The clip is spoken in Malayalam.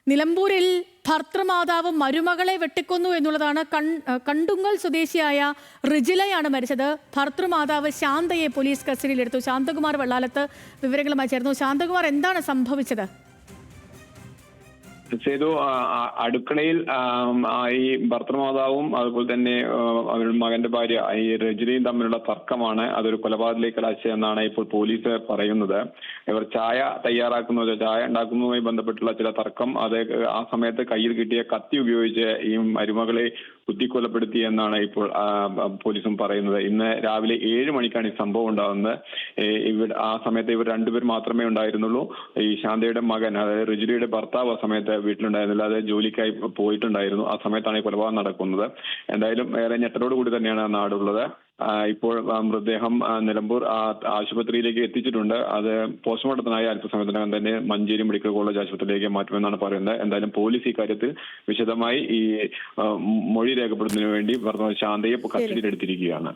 നിലമ്പൂരിൽ ഭർത്തൃമാതാവ് മരുമകളെ വെട്ടിക്കൊന്നു എന്നുള്ളതാണ്. കണ്ടുങ്ങൽ സ്വദേശിയായ റിജിലയാണ് മരിച്ചത്. ഭർത്തൃമാതാവ് ശാന്തയെ പോലീസ് കസ്റ്റഡിയിലെടുത്തു. ശാന്തകുമാർ വെള്ളാലത്ത് വിവരങ്ങളുമായി ചേർന്നു. ശാന്തകുമാർ, എന്താണ് സംഭവിച്ചത്? ചെയ്തു അടുക്കളയിൽ ഈ ഭർത്തൃമാതാവും അതുപോലെ തന്നെ അവരുടെ മകന്റെ ഭാര്യ ഈ റജിലയും തമ്മിലുള്ള തർക്കമാണ് അതൊരു കൊലപാതകത്തിലേക്ക് കലാശയെന്നാണ് ഇപ്പോൾ പോലീസ് പറയുന്നത്. ഇവർ ചായ ഉണ്ടാക്കുന്നതുമായി ബന്ധപ്പെട്ടുള്ള ചില തർക്കം, അത് ആ സമയത്ത് കയ്യിൽ കിട്ടിയ കത്തി ഉപയോഗിച്ച് ഈ മരുമകളെ കുത്തിക്കൊലപ്പെടുത്തി എന്നാണ് ഇപ്പോൾ പോലീസും പറയുന്നത്. ഇന്ന് രാവിലെ 7 മണിക്കാണ് ഈ സംഭവം ഉണ്ടാകുന്നത്. ആ സമയത്ത് ഇവർ രണ്ടുപേർ മാത്രമേ ഉണ്ടായിരുന്നുള്ളൂ. ഈ ശാന്തയുടെ മകൻ, അതായത് റിജിലിയുടെ ഭർത്താവ് ആ സമയത്ത് വീട്ടിലുണ്ടായിരുന്നില്ല, അത് ജോലിക്കായി പോയിട്ടുണ്ടായിരുന്നു. ആ സമയത്താണ് ഈ കൊലപാതകം നടക്കുന്നത്. എന്തായാലും ഏറെ ഞെട്ടലോട് കൂടി തന്നെയാണ് നാടുള്ളത്. ഇപ്പോൾ മൃതദേഹം നിലമ്പൂർ ആശുപത്രിയിലേക്ക് എത്തിച്ചിട്ടുണ്ട്. അത് പോസ്റ്റ്മോർട്ടത്തിനായി അല്പസമയത്തിനകം തന്നെ മഞ്ചേരി മെഡിക്കൽ കോളേജ് ആശുപത്രിയിലേക്ക് മാറ്റുമെന്നാണ് പറയുന്നത്. എന്തായാലും പോലീസ് ഇക്കാര്യത്തിൽ വിശദമായി ഈ മൊഴി രേഖപ്പെടുത്തുന്നതിന് വേണ്ടി ശാന്തയെ കസ്റ്റഡിയിലെടുത്തിരിക്കുകയാണ്.